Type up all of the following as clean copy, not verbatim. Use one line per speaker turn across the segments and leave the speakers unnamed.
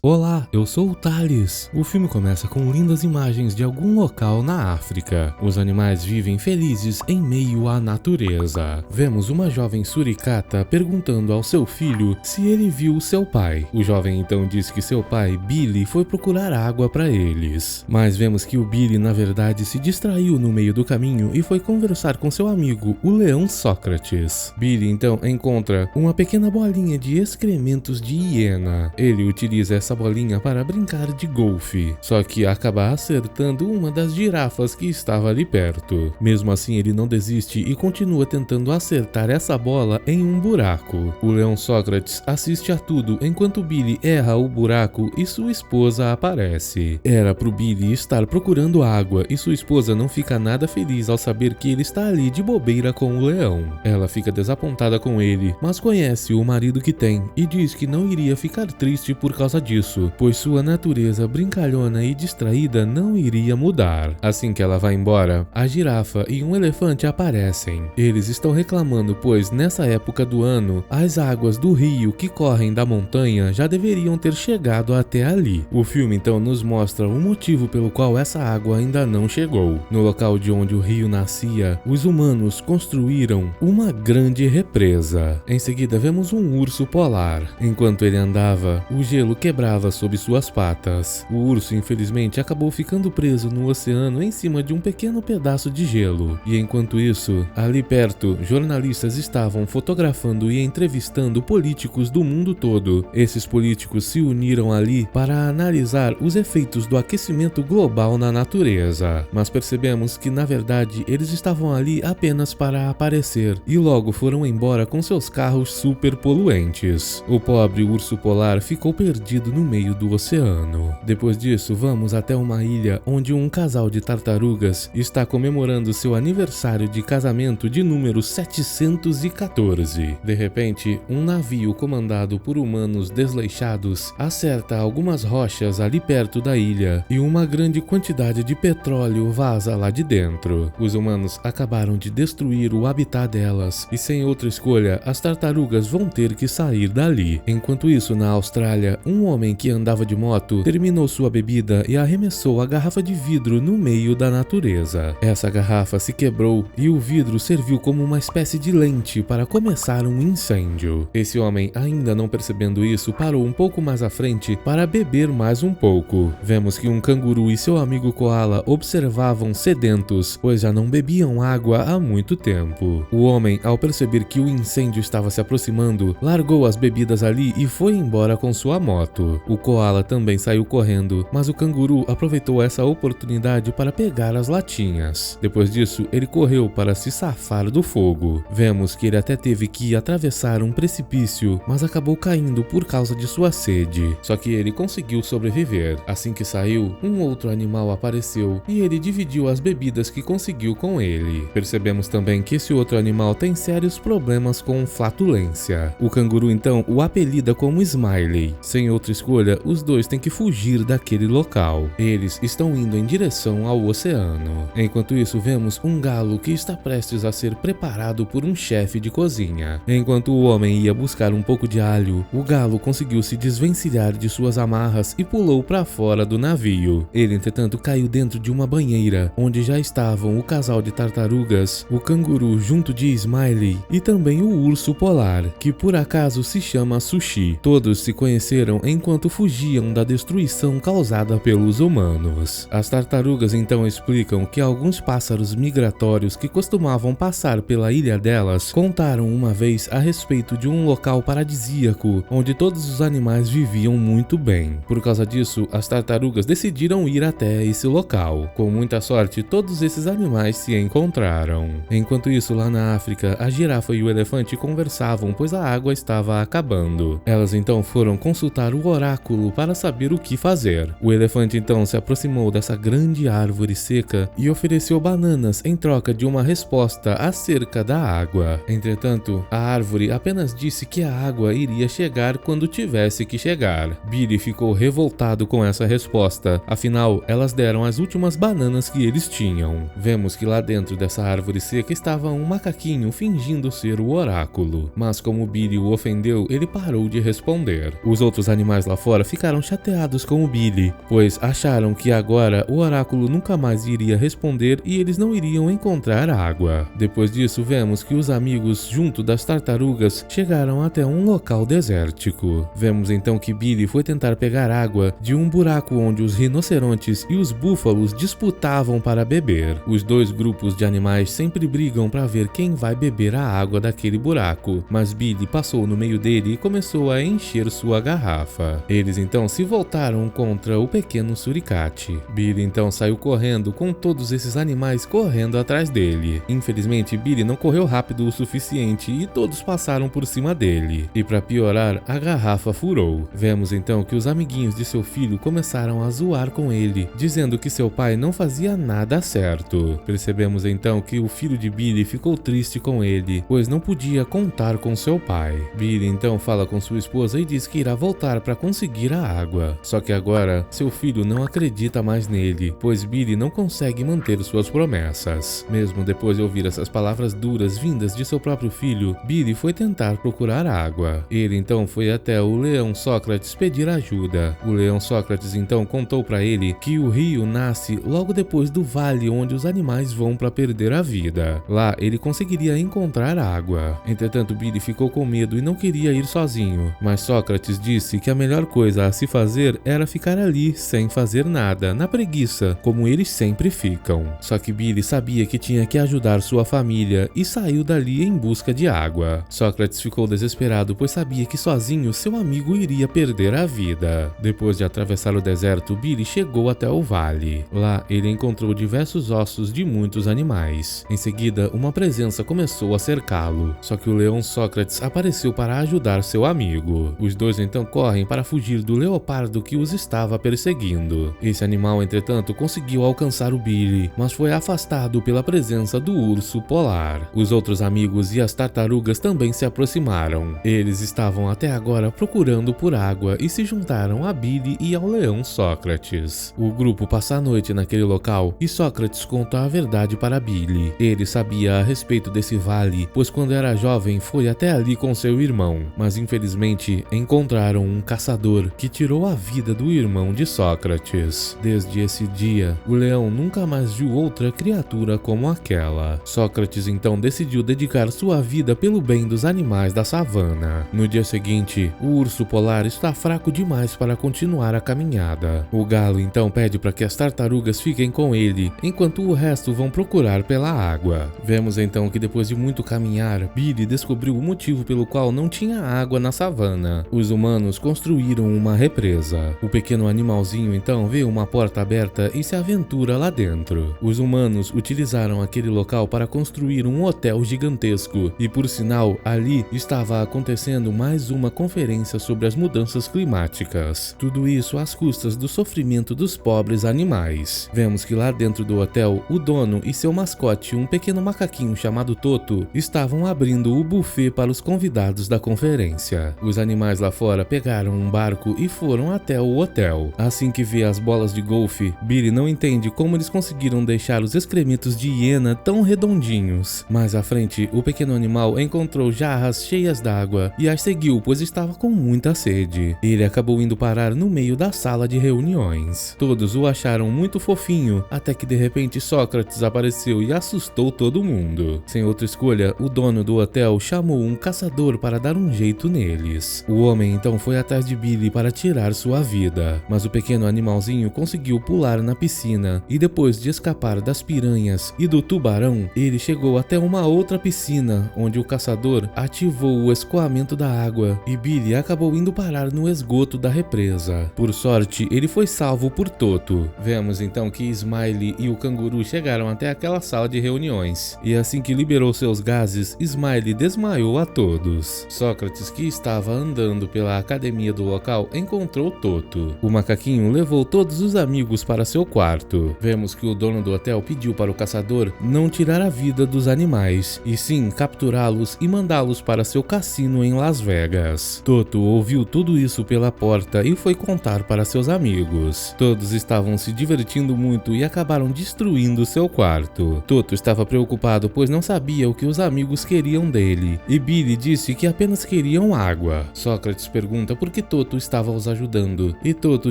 Olá, eu sou o Thales. O filme começa com lindas imagens de algum local na África. Os animais vivem felizes em meio à natureza. Vemos uma jovem suricata perguntando ao seu filho se ele viu seu pai. O jovem então diz que seu pai, Billy, foi procurar água para eles. Mas vemos que o Billy na verdade se distraiu no meio do caminho e foi conversar com seu amigo, o leão Sócrates. Billy então encontra uma pequena bolinha de excrementos de hiena. Ele utiliza essa bolinha para brincar de golfe, só que acaba acertando uma das girafas que estava ali perto. Mesmo assim, ele não desiste e continua tentando acertar essa bola em um buraco. O leão Sócrates assiste a tudo enquanto Billy erra o buraco e sua esposa aparece. Era pro Billy estar procurando água e sua esposa não fica nada feliz ao saber que ele está ali de bobeira com o leão. Ela fica desapontada com ele, mas conhece o marido que tem e diz que não iria ficar triste por causa disso, pois sua natureza brincalhona e distraída não iria mudar. Assim que ela vai embora, a girafa e um elefante aparecem. Eles estão reclamando, pois nessa época do ano, as águas do rio que correm da montanha já deveriam ter chegado até ali. O filme então nos mostra o motivo pelo qual essa água ainda não chegou. No local de onde o rio nascia, os humanos construíram uma grande represa. Em seguida vemos um urso polar. Enquanto ele andava, o gelo quebrava sob suas patas. O urso infelizmente acabou ficando preso no oceano em cima de um pequeno pedaço de gelo. E enquanto isso, ali perto, jornalistas estavam fotografando e entrevistando políticos do mundo todo. Esses políticos se uniram ali para analisar os efeitos do aquecimento global na natureza. Mas percebemos que na verdade eles estavam ali apenas para aparecer e logo foram embora com seus carros super poluentes. O pobre urso polar ficou perdido no meio do oceano. Depois disso, vamos até uma ilha onde um casal de tartarugas está comemorando seu aniversário de casamento de número 714. De repente, um navio comandado por humanos desleixados acerta algumas rochas ali perto da ilha e uma grande quantidade de petróleo vaza lá de dentro. Os humanos acabaram de destruir o habitat delas e sem outra escolha, as tartarugas vão ter que sair dali. Enquanto isso, na Austrália, um homem que andava de moto terminou sua bebida e arremessou a garrafa de vidro no meio da natureza. Essa garrafa se quebrou e o vidro serviu como uma espécie de lente para começar um incêndio. Esse homem, ainda não percebendo isso, parou um pouco mais à frente para beber mais um pouco. Vemos que um canguru e seu amigo koala observavam sedentos, pois já não bebiam água há muito tempo. O homem, ao perceber que o incêndio estava se aproximando, largou as bebidas ali e foi embora com sua moto. O koala também saiu correndo, mas o canguru aproveitou essa oportunidade para pegar as latinhas. Depois disso, ele correu para se safar do fogo. Vemos que ele até teve que atravessar um precipício, mas acabou caindo por causa de sua sede. Só que ele conseguiu sobreviver. Assim que saiu, um outro animal apareceu e ele dividiu as bebidas que conseguiu com ele. Percebemos também que esse outro animal tem sérios problemas com flatulência. O canguru então o apelida como Smiley. Sem outra escolha, os dois têm que fugir daquele local. Eles estão indo em direção ao oceano. Enquanto isso, vemos um galo que está prestes a ser preparado por um chefe de cozinha. Enquanto o homem ia buscar um pouco de alho, o galo conseguiu se desvencilhar de suas amarras e pulou para fora do navio. Ele, entretanto, caiu dentro de uma banheira, onde já estavam o casal de tartarugas, o canguru junto de Smiley e também o urso polar, que por acaso se chama Sushi. Todos se conheceram enquanto fugiam da destruição causada pelos humanos. As tartarugas então explicam que alguns pássaros migratórios que costumavam passar pela ilha delas contaram uma vez a respeito de um local paradisíaco onde todos os animais viviam muito bem. Por causa disso, as tartarugas decidiram ir até esse local. Com muita sorte, todos esses animais se encontraram. Enquanto isso, lá na África, a girafa e o elefante conversavam, pois a água estava acabando. Elas então foram consultar o oráculo para saber o que fazer. O elefante então se aproximou dessa grande árvore seca e ofereceu bananas em troca de uma resposta acerca da água. Entretanto, a árvore apenas disse que a água iria chegar quando tivesse que chegar. Billy ficou revoltado com essa resposta, afinal, elas deram as últimas bananas que eles tinham. Vemos que lá dentro dessa árvore seca estava um macaquinho fingindo ser o oráculo, mas como Billy o ofendeu, ele parou de responder. Os outros animais lá lá fora ficaram chateados com o Billy, pois acharam que agora o oráculo nunca mais iria responder e eles não iriam encontrar água. Depois disso, vemos que os amigos, junto das tartarugas, chegaram até um local desértico. Vemos então que Billy foi tentar pegar água de um buraco onde os rinocerontes e os búfalos disputavam para beber. Os dois grupos de animais sempre brigam para ver quem vai beber a água daquele buraco, mas Billy passou no meio dele e começou a encher sua garrafa. Eles então se voltaram contra o pequeno suricate. Billy então saiu correndo com todos esses animais correndo atrás dele. Infelizmente, Billy não correu rápido o suficiente e todos passaram por cima dele. E para piorar, a garrafa furou. Vemos então que os amiguinhos de seu filho começaram a zoar com ele, dizendo que seu pai não fazia nada certo. Percebemos então que o filho de Billy ficou triste com ele, pois não podia contar com seu pai. Billy então fala com sua esposa e diz que irá voltar para conseguir a água. Só que agora, seu filho não acredita mais nele, pois Billy não consegue manter suas promessas. Mesmo depois de ouvir essas palavras duras vindas de seu próprio filho, Billy foi tentar procurar água. Ele então foi até o leão Sócrates pedir ajuda. O leão Sócrates então contou para ele que o rio nasce logo depois do vale onde os animais vão para perder a vida. Lá ele conseguiria encontrar água. Entretanto, Billy ficou com medo e não queria ir sozinho, mas Sócrates disse que a melhor coisa a se fazer era ficar ali sem fazer nada, na preguiça, como eles sempre ficam. Só que Billy sabia que tinha que ajudar sua família e saiu dali em busca de água. Sócrates ficou desesperado, pois sabia que sozinho seu amigo iria perder a vida. Depois de atravessar o deserto, Billy chegou até o vale. Lá ele encontrou diversos ossos de muitos animais. Em seguida, uma presença começou a cercá-lo. Só que o leão Sócrates apareceu para ajudar seu amigo. Os dois então correm para fugir do leopardo que os estava perseguindo. Esse animal, entretanto, conseguiu alcançar o Billy, mas foi afastado pela presença do urso polar. Os outros amigos e as tartarugas também se aproximaram. Eles estavam até agora procurando por água e se juntaram a Billy e ao leão Sócrates. O grupo passa a noite naquele local e Sócrates conta a verdade para Billy. Ele sabia a respeito desse vale, pois quando era jovem foi até ali com seu irmão, mas infelizmente encontraram um caçador que tirou a vida do irmão de Sócrates. Desde esse dia, o leão nunca mais viu outra criatura como aquela. Sócrates então decidiu dedicar sua vida pelo bem dos animais da savana. No dia seguinte, o urso polar está fraco demais para continuar a caminhada. O galo então pede para que as tartarugas fiquem com ele, enquanto o resto vão procurar pela água. Vemos então que depois de muito caminhar, Billy descobriu o motivo pelo qual não tinha água na savana. Os humanos construíram uma represa. O pequeno animalzinho então vê uma porta aberta e se aventura lá dentro. Os humanos utilizaram aquele local para construir um hotel gigantesco e, por sinal, ali estava acontecendo mais uma conferência sobre as mudanças climáticas. Tudo isso às custas do sofrimento dos pobres animais. Vemos que lá dentro do hotel, o dono e seu mascote, um pequeno macaquinho chamado Toto, estavam abrindo o buffet para os convidados da conferência. Os animais lá fora pegaram um barco e foram até o hotel. Assim que vê as bolas de golfe, Billy não entende como eles conseguiram deixar os excrementos de hiena tão redondinhos. Mais à frente, o pequeno animal encontrou jarras cheias d'água e as seguiu, pois estava com muita sede. Ele acabou indo parar no meio da sala de reuniões. Todos o acharam muito fofinho, até que de repente Sócrates apareceu e assustou todo mundo. Sem outra escolha, o dono do hotel chamou um caçador para dar um jeito neles. O homem então foi atrás de Billy para tirar sua vida, mas o pequeno animalzinho conseguiu pular na piscina e depois de escapar das piranhas e do tubarão, ele chegou até uma outra piscina, onde o caçador ativou o escoamento da água e Billy acabou indo parar no esgoto da represa. Por sorte, ele foi salvo por Toto. Vemos então que Smiley e o canguru chegaram até aquela sala de reuniões, e assim que liberou seus gases, Smiley desmaiou a todos. Sócrates, que estava andando pela academia do local, encontrou Toto. O macaquinho levou todos os amigos para seu quarto. Vemos que o dono do hotel pediu para o caçador não tirar a vida dos animais, e sim capturá-los e mandá-los para seu cassino em Las Vegas. Toto ouviu tudo isso pela porta e foi contar para seus amigos. Todos estavam se divertindo muito e acabaram destruindo seu quarto. Toto estava preocupado, pois não sabia o que os amigos queriam dele, e Billy disse que apenas queriam água. Sócrates pergunta por que Toto estava os ajudando, e Toto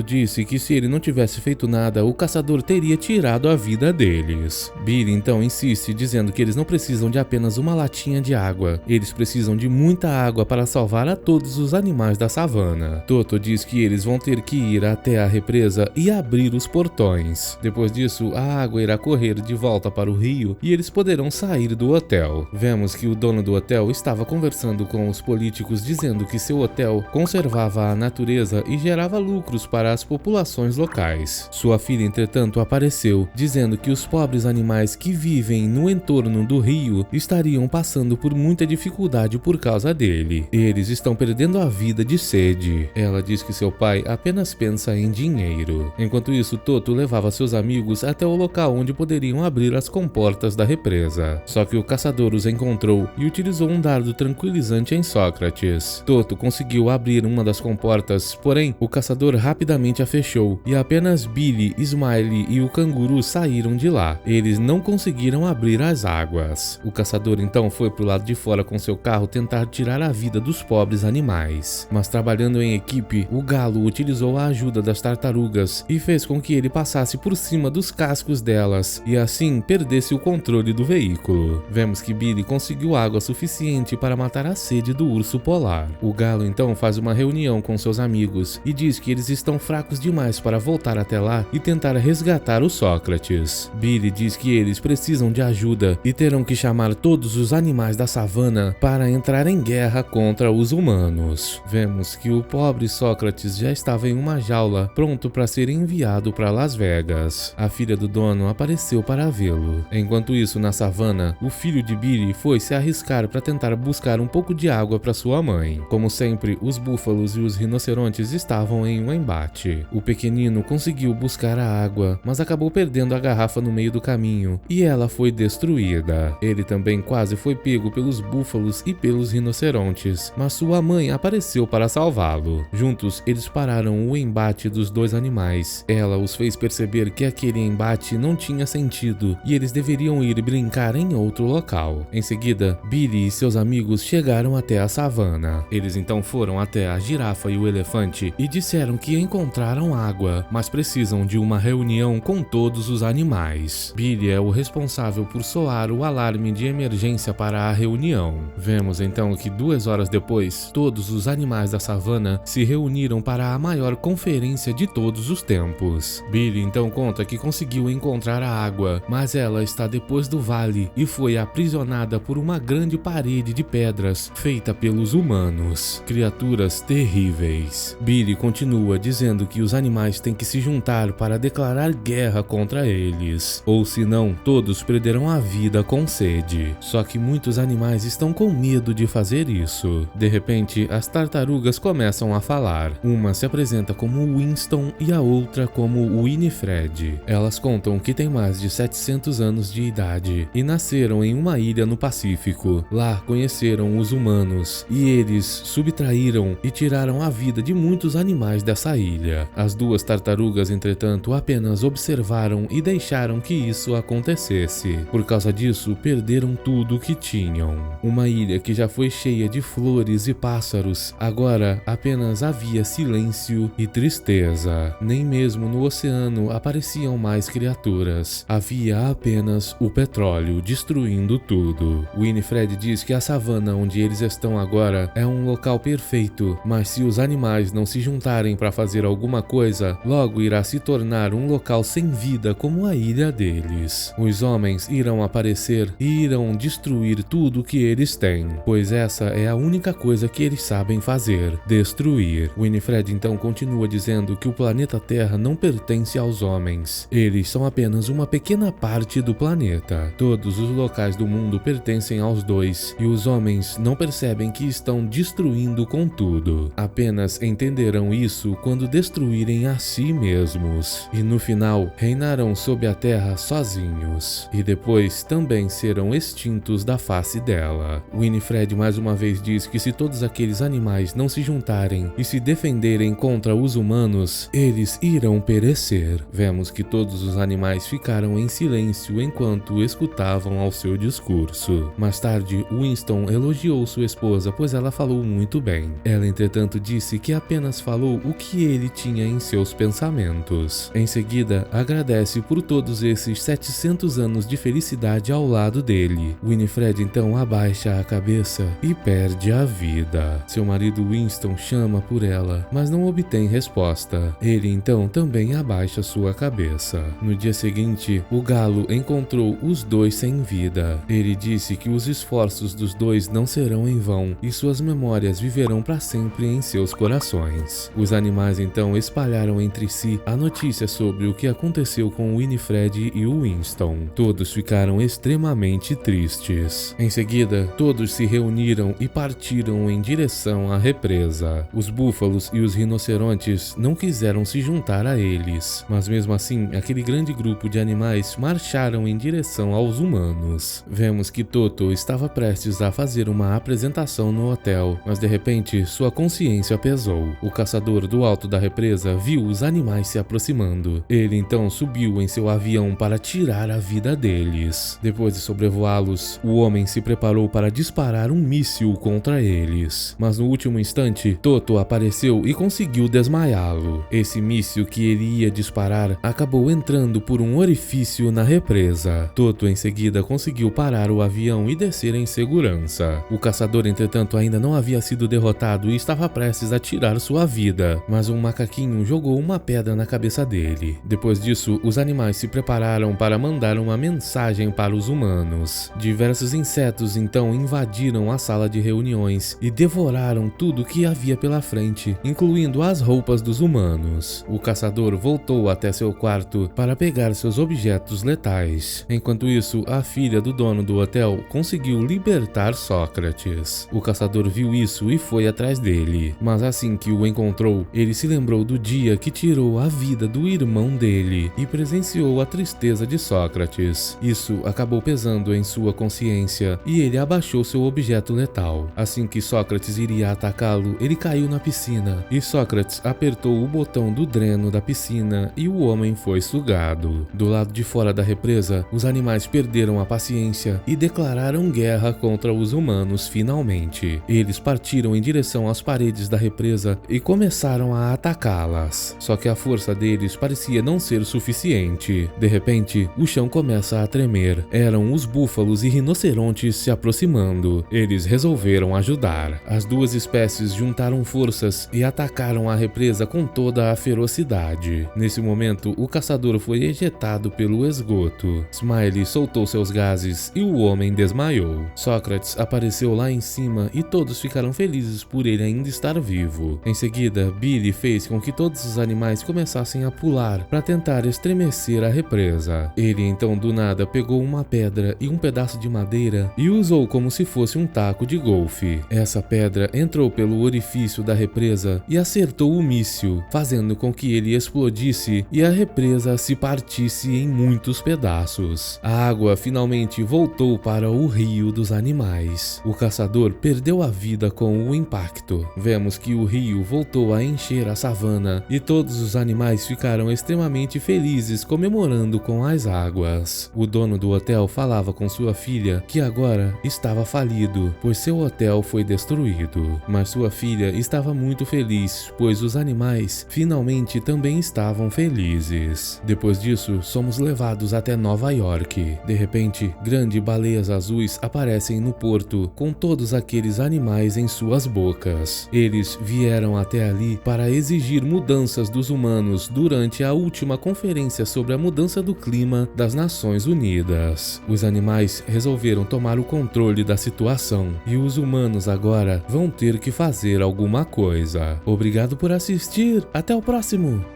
disse que se ele não tivesse feito nada, o caçador teria tirado a vida deles. Billy então insiste, dizendo que eles não precisam de apenas uma latinha de água, eles precisam de muita água para salvar a todos os animais da savana. Toto diz que eles vão ter que ir até a represa e abrir os portões. Depois disso, a água irá correr de volta para o rio e eles poderão sair do hotel. Vemos que o dono do hotel estava conversando com os políticos, dizendo que seu hotel conservava a natureza e gerava lucros para as populações locais. Sua filha, entretanto, apareceu, dizendo que os pobres animais que vivem no entorno do rio estariam passando por muita dificuldade por causa dele. Eles estão perdendo a vida de sede. Ela diz que seu pai apenas pensa em dinheiro. Enquanto isso, Toto levava seus amigos até o local onde poderiam abrir as comportas da represa. Só que o caçador os encontrou e utilizou um dardo tranquilizante em Sócrates. Toto conseguiu abrir uma das comportas, porém o caçador rapidamente a fechou e apenas Billy, Smiley e o canguru saíram de lá. Eles não conseguiram abrir as águas. O caçador então foi pro lado de fora com seu carro tentar tirar a vida dos pobres animais. Mas trabalhando em equipe, o galo utilizou a ajuda das tartarugas e fez com que ele passasse por cima dos cascos delas e assim perdesse o controle do veículo. Vemos que Billy conseguiu água suficiente para matar a sede do urso polar. O galo então faz uma reunião com seus amigos e diz que eles estão fracos demais para voltar até lá e tentar resgatar o Sócrates. Billy diz que eles precisam de ajuda e terão que chamar todos os animais da savana para entrar em guerra contra os humanos. Vemos que o pobre Sócrates já estava em uma jaula, pronto para ser enviado para Las Vegas. A filha do dono apareceu para vê-lo. Enquanto isso, na savana, o filho de Billy foi se arriscar para tentar buscar um pouco de água para sua mãe. Como sempre, os búfalos e os rinocerontes estavam em um embate. O pequenino conseguiu buscar a água, mas acabou perdendo a garrafa no meio do caminho e ela foi destruída. Ele também quase foi pego pelos búfalos e pelos rinocerontes, mas sua mãe apareceu para salvá-lo. Juntos, eles pararam o embate dos dois animais. Ela os fez perceber que aquele embate não tinha sentido e eles deveriam ir brincar em outro local. Em seguida, Billy e seus amigos chegaram até a savana. Eles então foram até a girafa e o elefante e disseram que encontraram água, mas precisam de uma reunião com todos os animais. Billy é o responsável por soar o alarme de emergência para a reunião. Vemos então que 2 horas depois, todos os animais da savana se reuniram para a maior conferência de todos os tempos. Billy então conta que conseguiu encontrar a água, mas ela está depois do vale e foi aprisionada por uma grande parede de pedras feita pelos humanos, criaturas terríveis. Billy continua dizendo que os animais têm que se juntar para declarar guerra contra eles, ou senão todos perderão a vida com sede. Só que muitos animais estão com medo de fazer isso. De repente, as tartarugas começam a falar. Uma se apresenta como Winston e a outra como Winifred. Elas contam que têm mais de 700 anos de idade e nasceram em uma ilha no Pacífico. Lá conheceram os humanos e eles subtraíram e tiraram a vida de muitos animais dessa ilha. As duas tartarugas, entretanto, apenas observaram e deixaram que isso acontecesse. Por causa disso, perderam tudo o que tinham. Uma ilha que já foi cheia de flores e pássaros, agora apenas havia silêncio e tristeza. Nem mesmo no oceano apareciam mais criaturas. Havia apenas o petróleo destruindo tudo. Winifred diz que a savana onde eles estão agora é um local perfeito, mas se os animais não se juntarem para fazer alguma coisa, logo irá se tornar um local sem vida como a ilha deles. Os homens irão aparecer e irão destruir tudo que eles têm, pois essa é a única coisa que eles sabem fazer: destruir. Winifred então continua dizendo que o planeta Terra não pertence aos homens. Eles são apenas uma pequena parte do planeta. Todos os locais do mundo pertencem aos dois, e os homens não percebem que estão destruindo com tudo. Apenas entenderão isso quando destruírem a si mesmos, e no final reinarão sob a Terra sozinhos, e depois também serão extintos da face dela. Winifred mais uma vez diz que se todos aqueles animais não se juntarem e se defenderem contra os humanos, eles irão perecer. Vemos que todos os animais ficaram em silêncio enquanto escutavam ao seu discurso. Mais tarde, Winston elogiou sua esposa, pois ela falou muito bem. Ela, entretanto, disse disse que apenas falou o que ele tinha em seus pensamentos. Em seguida, agradece por todos esses 700 anos de felicidade ao lado dele. Winifred então abaixa a cabeça e perde a vida. Seu marido Winston chama por ela, mas não obtém resposta. Ele então também abaixa sua cabeça. No dia seguinte, o galo encontrou os dois sem vida. Ele disse que os esforços dos dois não serão em vão e suas memórias viverão para sempre em seus corações. Os animais então espalharam entre si a notícia sobre o que aconteceu com Winifred e o Winston. Todos ficaram extremamente tristes. Em seguida, todos se reuniram e partiram em direção à represa. Os búfalos e os rinocerontes não quiseram se juntar a eles, mas mesmo assim, aquele grande grupo de animais marcharam em direção aos humanos. Vemos que Toto estava prestes a fazer uma apresentação no hotel, mas de repente sua consciência pesou. O caçador do alto da represa viu os animais se aproximando. Ele então subiu em seu avião para tirar a vida deles. Depois de sobrevoá-los, o homem se preparou para disparar um míssil contra eles. Mas no último instante, Toto apareceu e conseguiu desmaiá-lo. Esse míssil que ele ia disparar acabou entrando por um orifício na represa. Toto em seguida conseguiu parar o avião e descer em segurança. O caçador, entretanto, ainda não havia sido derrotado e estava prestes a tirar sua vida, mas um macaquinho jogou uma pedra na cabeça dele. Depois disso, os animais se prepararam para mandar uma mensagem para os humanos. Diversos insetos então invadiram a sala de reuniões e devoraram tudo que havia pela frente, incluindo as roupas dos humanos. O caçador voltou até seu quarto para pegar seus objetos letais. Enquanto isso, a filha do dono do hotel conseguiu libertar Sócrates. O caçador viu isso e foi atrás dele, mas assim que o encontrou, ele se lembrou do dia que tirou a vida do irmão dele e presenciou a tristeza de Sócrates. Isso acabou pesando em sua consciência e ele abaixou seu objeto letal. Assim que Sócrates iria atacá-lo, ele caiu na piscina e Sócrates apertou o botão do dreno da piscina e o homem foi sugado. Do lado de fora da represa, os animais perderam a paciência e declararam guerra contra os humanos finalmente. Eles partiram em direção às paredes da represa e começaram a atacá-las. Só que a força deles parecia não ser suficiente. De repente, o chão começa a tremer. Eram os búfalos e rinocerontes se aproximando. Eles resolveram ajudar. As duas espécies juntaram forças e atacaram a represa com toda a ferocidade. Nesse momento, o caçador foi ejetado pelo esgoto. Smiley soltou seus gases e o homem desmaiou. Sócrates apareceu lá em cima e todos ficaram felizes por ele ainda estar vivo. Em seguida, Billy fez com que todos os animais começassem a pular para tentar estremecer a represa. Ele então do nada pegou uma pedra e um pedaço de madeira e usou como se fosse um taco de golfe. Essa pedra entrou pelo orifício da represa e acertou o míssil, fazendo com que ele explodisse e a represa se partisse em muitos pedaços. A água finalmente voltou para o rio dos animais. O caçador perdeu a vida com o impacto. Vemos que o rio voltou a encher a savana e todos os animais ficaram extremamente felizes comemorando com as águas. O dono do hotel falava com sua filha que agora estava falido, pois seu hotel foi destruído. Mas sua filha estava muito feliz, pois os animais finalmente também estavam felizes. Depois disso, somos levados até Nova York. De repente, grandes baleias azuis aparecem no porto, com todos aqueles animais em suas bocas. Eles vieram até ali para exigir mudanças dos humanos durante a última conferência sobre a mudança do clima das Nações Unidas. Os animais resolveram tomar o controle da situação e os humanos agora vão ter que fazer alguma coisa. Obrigado por assistir, até o próximo!